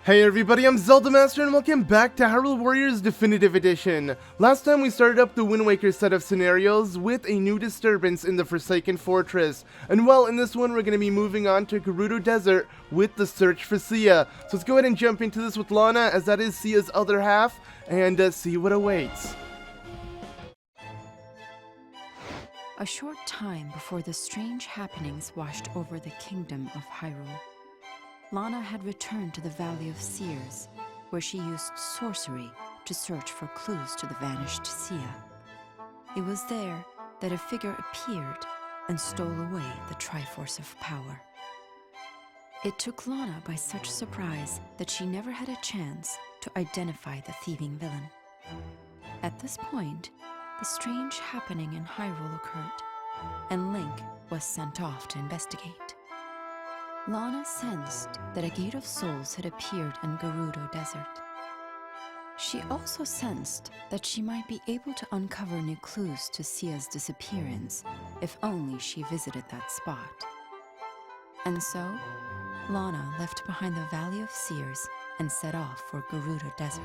Hey everybody, I'm ZeldaMaster and welcome back to Hyrule Warriors Definitive Edition. Last time we started up the Wind Waker set of scenarios with a new disturbance in the Forsaken Fortress. And well, in this one we're going to be moving on to Gerudo Desert with the search for Sia. So let's go ahead and jump into this with Lana, as that is Sia's other half, and see what awaits. A short time before the strange happenings washed over the kingdom of Hyrule, Lana had returned to the Valley of Seers, where she used sorcery to search for clues to the vanished Sia. It was there that a figure appeared and stole away the Triforce of Power. It took Lana by such surprise that she never had a chance to identify the thieving villain. At this point, the strange happening in Hyrule occurred, and Link was sent off to investigate. Lana sensed that a Gate of Souls had appeared in Gerudo Desert. She also sensed that she might be able to uncover new clues to Sia's disappearance if only she visited that spot. And so, Lana left behind the Valley of Seers and set off for Gerudo Desert.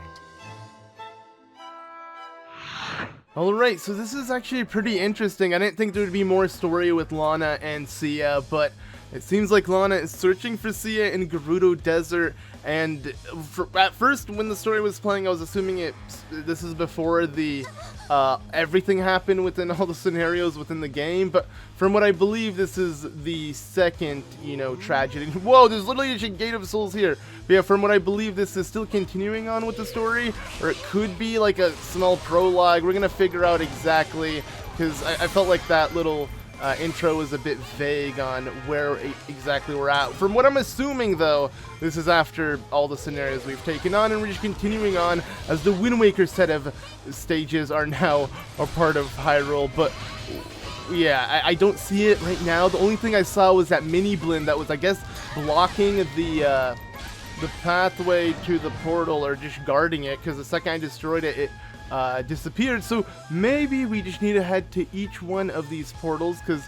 Alright, so this is actually pretty interesting. I didn't think there would be more story with Lana and Sia, but it seems like Lana is searching for Sia in Gerudo Desert, and at first when the story was playing I was assuming this is before the everything happened within all the scenarios within the game, but from what I believe this is the second, tragedy. Whoa, there's literally a Gate of Souls here. But yeah, from what I believe this is still continuing on with the story, or it could be like a small prologue. We're gonna figure out exactly, because I felt like that little intro was a bit vague on where exactly we're at. From what I'm assuming, though, this is after all the scenarios we've taken on, and we're just continuing on as the Wind Waker set of stages are now a part of Hyrule. But yeah, I don't see it right now. The only thing I saw was that mini blend that was, I guess, blocking the pathway to the portal, or just guarding it, because the second I destroyed it, it disappeared. So maybe we just need to head to each one of these portals, because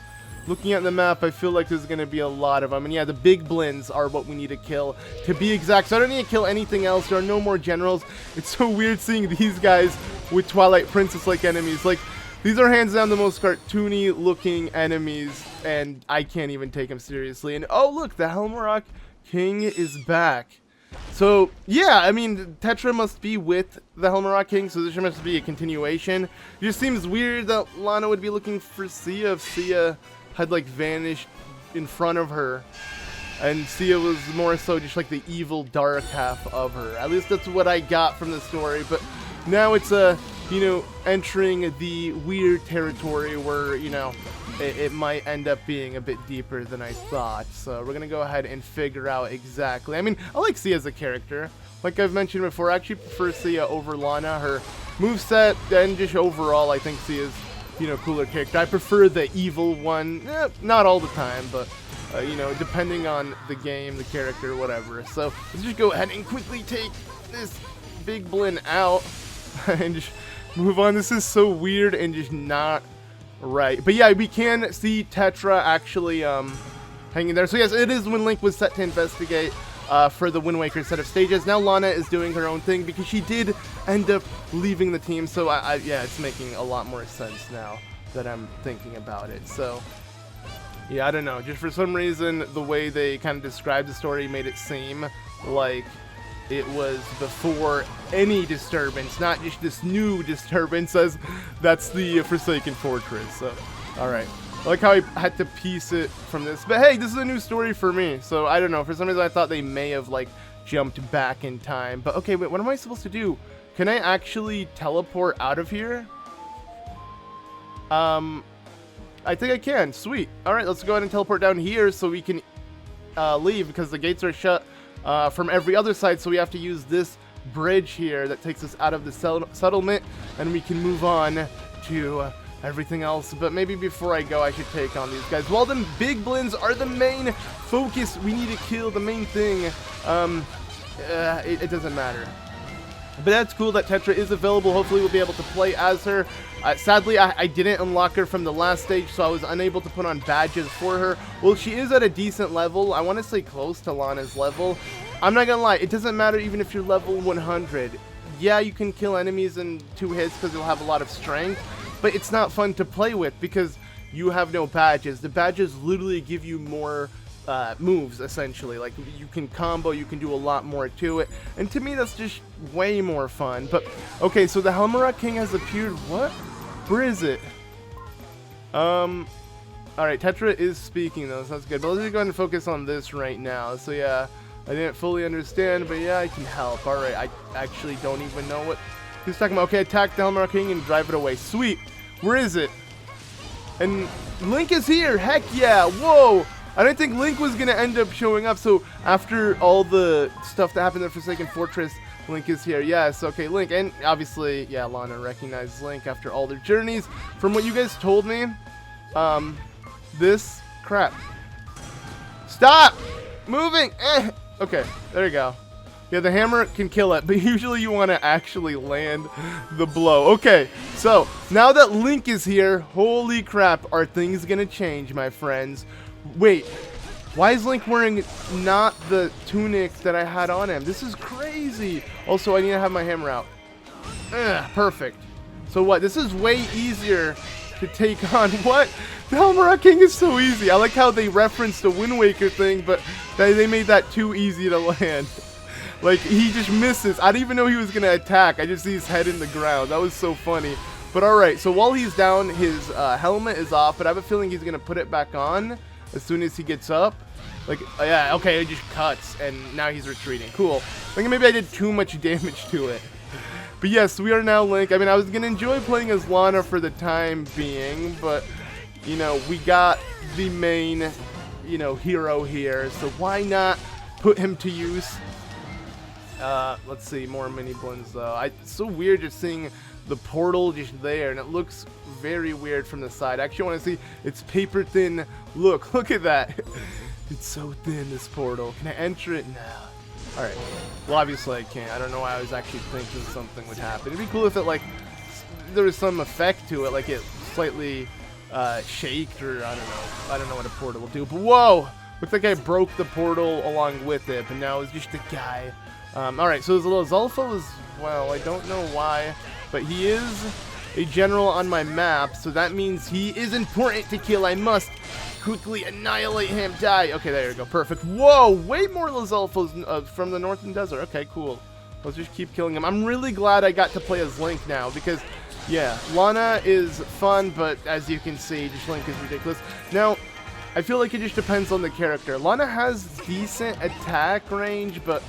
looking at the map I feel like there's going to be a lot of them. And yeah, the big blends are what we need to kill, to be exact. So I don't need to kill anything else. There are no more generals. It's so weird seeing these guys with Twilight Princess like enemies. Like, these are hands down the most cartoony looking enemies, and I can't even take them seriously. And oh look, the Helmaroc King is back. So yeah, I mean, Tetra must be with the Helmaroc King, so this must be a continuation. It just seems weird that Lana would be looking for Sia if Sia had like vanished in front of her, and Sia was more so just like the evil dark half of her. At least that's what I got from the story. But now it's entering the weird territory where, it might end up being a bit deeper than I thought. So we're gonna go ahead and figure out exactly. I mean, I like Sia as a character. Like I've mentioned before, I actually prefer Sia over Lana. Her moveset and just overall, I think Sia's, cooler character. I prefer the evil one, not all the time, but depending on the game, the character, whatever. So let's just go ahead and quickly take this big blend out and just move on. This is so weird and just not right. But yeah, we can see Tetra actually hanging there. So yes, it is when Link was set to investigate for the Wind Waker set of stages. Now Lana is doing her own thing because she did end up leaving the team. So yeah, it's making a lot more sense now that I'm thinking about it. So yeah, I don't know. Just for some reason, the way they kind of described the story made it seem like it was before any disturbance, not just this new disturbance, as that's the Forsaken Fortress. So, alright. I like how I had to piece it from this. But hey, this is a new story for me. So, I don't know. For some reason, I thought they may have, jumped back in time. But, okay, wait, what am I supposed to do? Can I actually teleport out of here? I think I can. Sweet. Alright, let's go ahead and teleport down here so we can leave, because the gates are shut from every other side, so we have to use this bridge here that takes us out of the settlement, and we can move on to everything else. But maybe before I go, I should take on these guys. Well, the big blends are the main focus. We need to kill the main thing. It doesn't matter. But that's cool that Tetra is available. Hopefully we'll be able to play as her. Sadly, I didn't unlock her from the last stage, so I was unable to put on badges for her. Well, she is at a decent level. I want to say close to Lana's level. I'm not gonna lie, it doesn't matter even if you're level 100. Yeah, you can kill enemies in 2 hits because you'll have a lot of strength, but it's not fun to play with because you have no badges. The badges literally give you more moves, essentially. Like, you can combo, you can do a lot more to it, and to me that's just way more fun. But okay, so the Helmaroc King has appeared. What? Where is it? Alright, Tetra is speaking though, so that's good. But let's just go ahead and focus on this right now. So yeah, I didn't fully understand, but yeah, I can help. Alright, I actually don't even know what he's talking about. Okay, attack the Helmaroc King and drive it away. Sweet. Where is it? And Link is here. Heck yeah. Whoa. I didn't think Link was going to end up showing up. So after all the stuff that happened in the Forsaken Fortress, Link is here. Yes, okay, Link. And obviously, yeah, Lana recognizes Link after all their journeys. From what you guys told me, this crap. Stop moving. Okay, there you go. Yeah, the hammer can kill it, but usually you want to actually land the blow. Okay, so now that Link is here, holy crap, are things gonna change, my friends? Wait, why is Link wearing not the tunic that I had on him? This is crazy. Also, I need to have my hammer out. Perfect. So what? This is way easier to take on. What? The Helmaroc King is so easy. I like how they referenced the Wind Waker thing, but they made that too easy to land. Like, he just misses. I didn't even know he was going to attack. I just see his head in the ground. That was so funny. But alright, so while he's down, his helmet is off, but I have a feeling he's going to put it back on as soon as he gets up. Like, yeah, okay, it just cuts, and now he's retreating. Cool. I think maybe I did too much damage to it. But yes, we are now Link. I mean, I was going to enjoy playing as Lana for the time being, but, you know, we got the main, you know, hero here, so why not put him to use? Let's see, more mini blends though. It's so weird just seeing the portal just there, and it looks very weird from the side. I actually want to see its paper thin look. Look at that. It's so thin, this portal. Can I enter it? No. Alright. Well, obviously I can't. I don't know why I was actually thinking something would happen. It'd be cool if it, like, there was some effect to it, like it slightly shaked, or I don't know. I don't know what a portal will do. But whoa! Looks like I broke the portal along with it, but now it's just a guy. Alright, so there's a little Zolfo as well. I don't know why, but he is a general on my map, so that means he is important to kill. I must quickly annihilate him. Die. Okay, there you go. Perfect. Whoa, way more Zolfos from the Northern Desert. Okay, cool. Let's just keep killing him. I'm really glad I got to play as Link now, because, yeah, Lana is fun, but as you can see, just Link is ridiculous. Now, I feel like it just depends on the character. Lana has decent attack range, but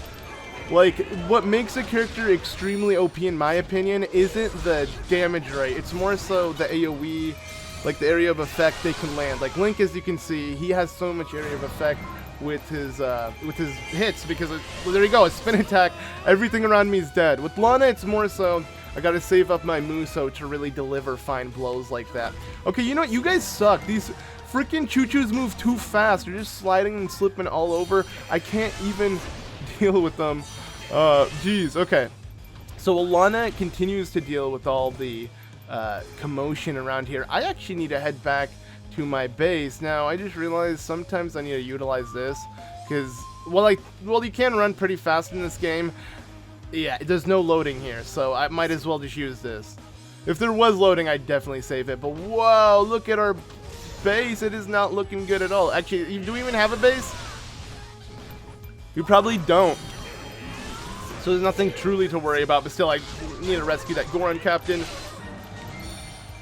like, what makes a character extremely OP in my opinion isn't the damage rate. It's more so the AoE, like the area of effect they can land. Like Link, as you can see, he has so much area of effect with his hits, because well, there you go, a spin attack, everything around me is dead. With Lana, it's more so I gotta save up my Muso to really deliver fine blows like that. Okay, you know what? You guys suck. These freaking choo-choos move too fast. They're just sliding and slipping all over. I can't even deal with them. Geez, okay. So Lana continues to deal with all the commotion around here. I actually need to head back to my base. Now, I just realized sometimes I need to utilize this, because, well, you can run pretty fast in this game. Yeah, there's no loading here, so I might as well just use this. If there was loading, I'd definitely save it, but whoa, look at our base. It is not looking good at all. Actually, do we even have a base? We probably don't. So there's nothing truly to worry about, but still, I need to rescue that Goron captain.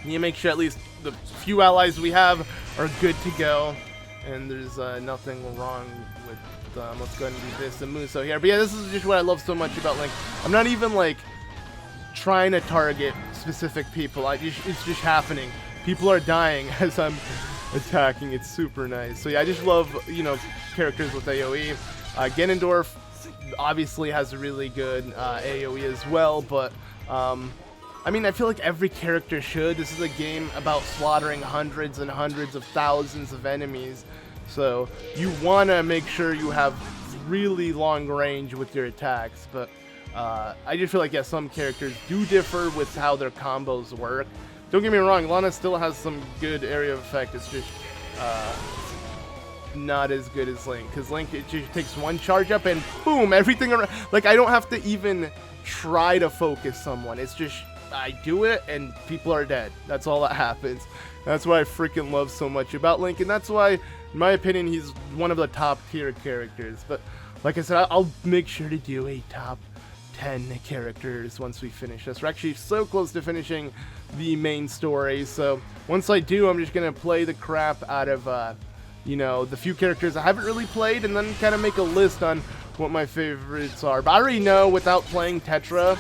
Need to make sure at least the few allies we have are good to go, and there's nothing wrong with them. Let's go ahead and do this and Muso here. But yeah, this is just what I love so much about Link. I'm not even, like, trying to target specific people. It's just happening. People are dying as I'm attacking. It's super nice. So yeah, I just love, you know, characters with AoE. Ganondorf obviously has a really good AoE as well, but I mean, I feel like every character should. This is a game about slaughtering hundreds and hundreds of thousands of enemies, so you want to make sure you have really long range with your attacks. But I just feel like, yeah, some characters do differ with how their combos work. Don't get me wrong, Lana still has some good area of effect. It's just not as good as Link, because Link, it just takes one charge up and boom, everything around. Like, I don't have to even try to focus someone. It's just, I do it and people are dead. That's all that happens. That's why I freaking love so much about Link, and that's why, in my opinion, he's one of the top tier characters. But like I said, I'll make sure to do a top 10 characters once we finish this. We're actually so close to finishing the main story, so once I do, I'm just gonna play the crap out of you know, the few characters I haven't really played, and then kind of make a list on what my favorites are. But I already know without playing Tetra,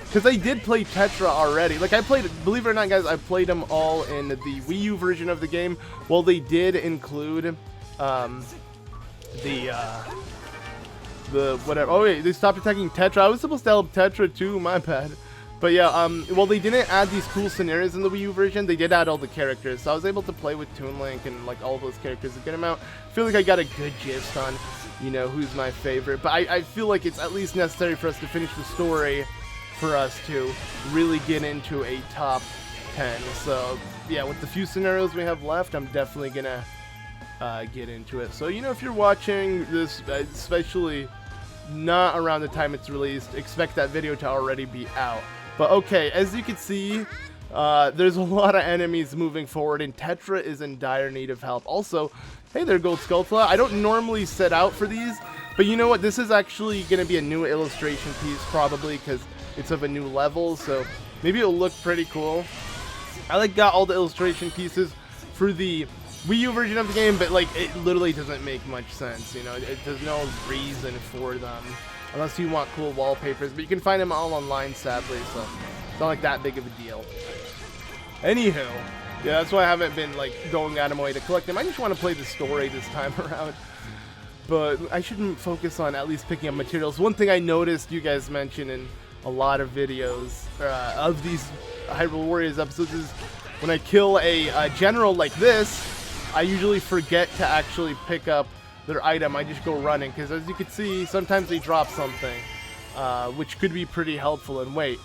because I did play Tetra already. Like, I played, believe it or not, guys, I played them all in the Wii U version of the game. Well, they did include the whatever. Oh wait, they stopped attacking Tetra. I was supposed to help Tetra too, my bad. But yeah, well, they didn't add these cool scenarios in the Wii U version. They did add all the characters, so I was able to play with Toon Link and like all those characters a good amount. I feel like I got a good gist on, you know, who's my favorite. But I feel like it's at least necessary for us to finish the story for us to really get into a top 10. So yeah, with the few scenarios we have left, I'm definitely gonna get into it. So, you know, if you're watching this, especially not around the time it's released, expect that video to already be out. But okay, as you can see, there's a lot of enemies moving forward, and Tetra is in dire need of help. Also, hey there, Gold Skulltula. I don't normally set out for these, but you know what? This is actually going to be a new illustration piece, probably, because it's of a new level, so maybe it'll look pretty cool. I like got all the illustration pieces for the Wii U version of the game, but like it literally doesn't make much sense, you know. There's no reason for them unless you want cool wallpapers, but you can find them all online, sadly, so it's not like that big of a deal. Anywho, yeah, that's why I haven't been like going out of my way to collect them. I just want to play the story this time around, but I shouldn't focus on at least picking up materials. One thing I noticed you guys mention in a lot of videos of these Hyrule Warriors episodes is when I kill a general like this, I usually forget to actually pick up their item. I just go running, because as you can see, sometimes they drop something, which could be pretty helpful. And wait,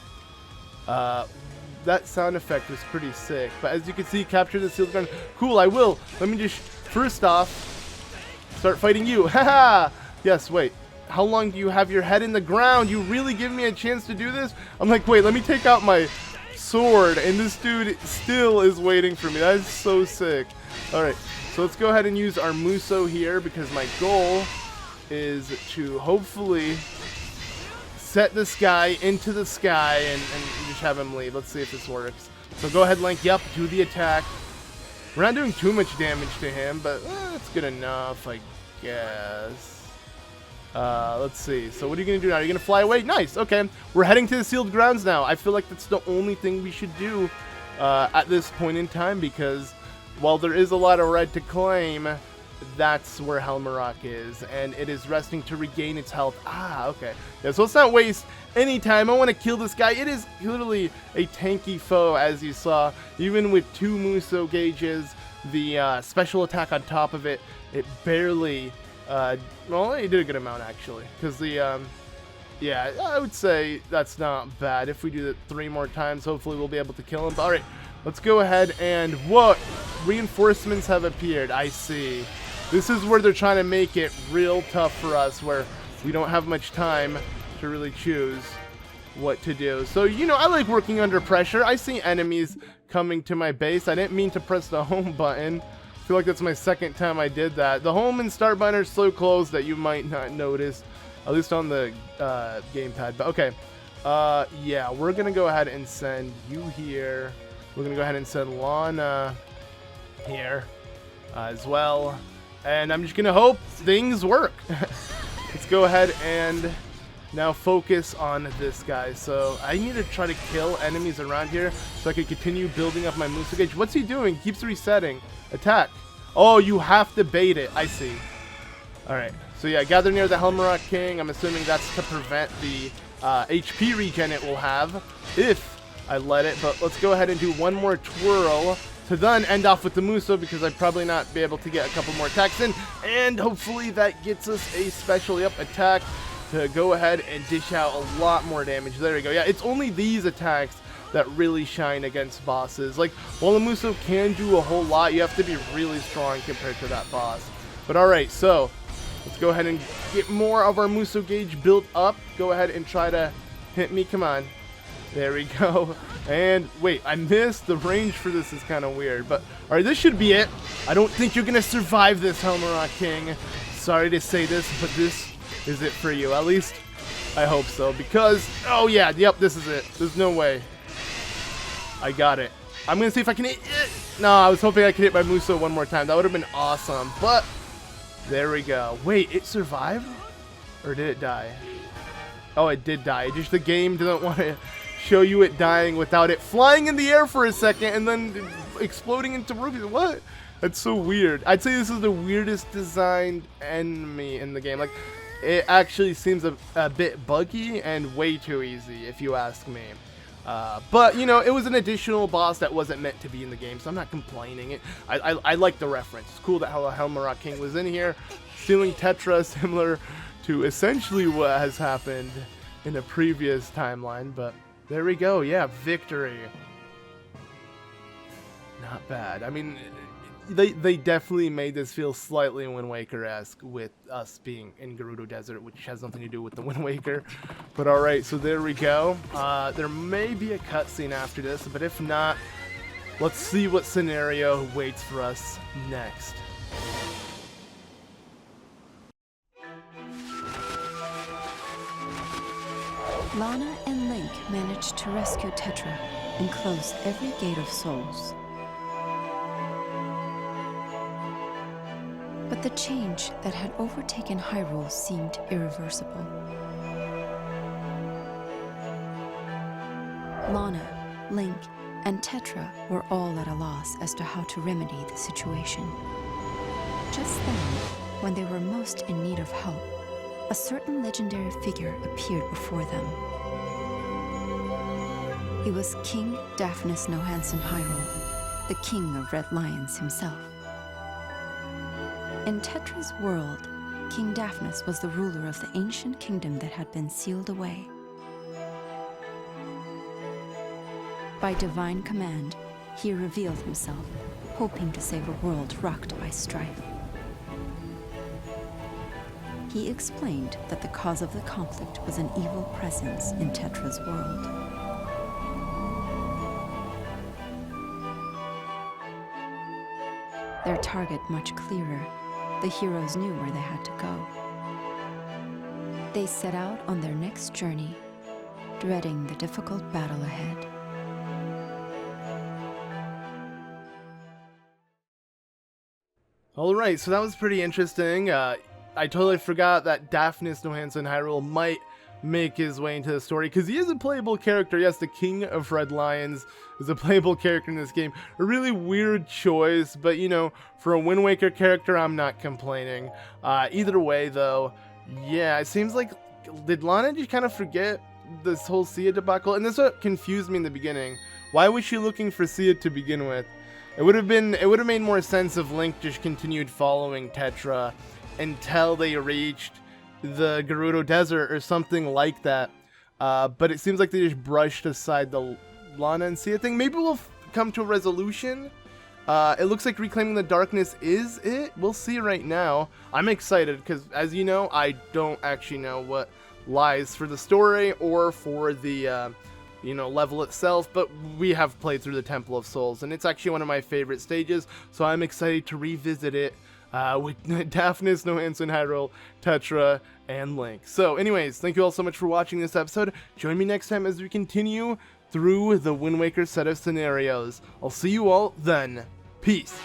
that sound effect was pretty sick. But as you can see, capture the sealed ground. Cool, I will. Let me just, first off, start fighting you. Haha! Yes, wait. How long do you have your head in the ground? You really give me a chance to do this? I'm like, wait, let me take out my sword, and this dude still is waiting for me. That is so sick. Alright, so let's go ahead and use our Muso here, because my goal is to hopefully set this guy into the sky and just have him leave. Let's see if this works. So go ahead, Link. Yep, do the attack. We're not doing too much damage to him, but it's good enough, I guess. Let's see. So what are you going to do now? Are you going to fly away? Nice. Okay. We're heading to the sealed grounds now. I feel like that's the only thing we should do at this point in time, because while there is a lot of red to claim, that's where Helmaroc is, and it is resting to regain its health. Ah, okay. Yeah, so let's not waste any time. I want to kill this guy. It is literally a tanky foe, as you saw. Even with 2 Muso gauges, the special attack on top of it, it barely... well, it did a good amount, actually. Because the, yeah, I would say that's not bad. If we do that 3 more times, hopefully we'll be able to kill him. But, alright, let's go ahead and... What? Reinforcements have appeared. I see. This is where they're trying to make it real tough for us, where we don't have much time to really choose what to do. So, you know, I like working under pressure. I see enemies coming to my base. I didn't mean to press the home button. I feel like that's my second time I did that. The home and start button are so close that you might not notice, at least on the gamepad. But okay, yeah, we're gonna go ahead and send you here. We're gonna go ahead and send Lana here as well, and I'm just gonna hope things work. Let's go ahead and now focus on this guy. So I need to try to kill enemies around here so I can continue building up my Muso gauge. What's he doing? He keeps resetting. Attack. Oh, you have to bait it. I see. Alright. So yeah, gather near the Helmaroc King. I'm assuming that's to prevent the HP regen it will have if I let it. But let's go ahead and do one more twirl to then end off with the Muso, because I'd probably not be able to get a couple more attacks in. And hopefully that gets us a special attack to go ahead and dish out a lot more damage. There we go. Yeah, it's only these attacks that really shine against bosses. Like, while the Muso can do a whole lot, you have to be really strong compared to that boss. But alright, so let's go ahead and get more of our Muso gauge built up. Go ahead and try to hit me. Come on. There we go. And wait, I missed. The range for this is kind of weird. But alright, this should be it. I don't think you're going to survive this, Helmaroc King. Sorry to say this, but this is it for you. At least I hope so. Because, oh yeah, yep, this is it. There's no way. I got it. I'm going to see if I can hit it. No, I was hoping I could hit my Muso one more time. That would have been awesome. But there we go. Wait, it survived? Or did it die? Oh, it did die. Just the game doesn't want to show you it dying without it flying in the air for a second and then exploding into rubies. What? That's so weird. I'd say this is the weirdest designed enemy in the game. Like, it actually seems a bit buggy and way too easy, if you ask me. But, you know, it was an additional boss that wasn't meant to be in the game, so I'm not complaining. I like the reference. It's cool that how Helmaroc King was in here, stealing Tetra, similar to essentially what has happened in a previous timeline. But there we go. Yeah, victory. Not bad. I mean, they definitely made this feel slightly Wind Waker-esque with us being in Gerudo Desert, which has nothing to do with the Wind Waker. But alright, so there we go. There may be a cutscene after this, but if not, let's see what scenario waits for us next. Lana and Link managed to rescue Tetra and close every gate of souls. But the change that had overtaken Hyrule seemed irreversible. Lana, Link, and Tetra were all at a loss as to how to remedy the situation. Just then, when they were most in need of help, a certain legendary figure appeared before them. He was King Daphnis Nohansen Hyrule, the King of Red Lions himself. In Tetra's world, King Daphnis was the ruler of the ancient kingdom that had been sealed away. By divine command, he revealed himself, hoping to save a world rocked by strife. He explained that the cause of the conflict was an evil presence in Tetra's world. Their target much clearer, the heroes knew where they had to go. They set out on their next journey, dreading the difficult battle ahead. Alright, so that was pretty interesting. I totally forgot that Daphnis Nohansen Hyrule might make his way into the story, because he is a playable character. Yes, the King of Red Lions is a playable character in this game. A really weird choice, but you know, for a Wind Waker character, I'm not complaining. Either way, though, yeah, it seems like, did Lana just kind of forget this whole Sia debacle? And this is what confused me in the beginning. Why was she looking for Sia to begin with? It would have made more sense if Link just continued following Tetra until they reached the Gerudo Desert or something like that. But it seems like they just brushed aside the Lana and Sia thing. Maybe we'll come to a resolution. It looks like Reclaiming the Darkness is it. We'll see right now. I'm excited because, as you know, I don't actually know what lies for the story or for the you know, level itself, but we have played through the Temple of Souls, and it's actually one of my favorite stages, so I'm excited to revisit it with Daphnis Nohansen Hyrule, Tetra, and Link. So anyways, thank you all so much for watching this episode. Join me next time as we continue through the Wind Waker set of scenarios. I'll see you all then. Peace.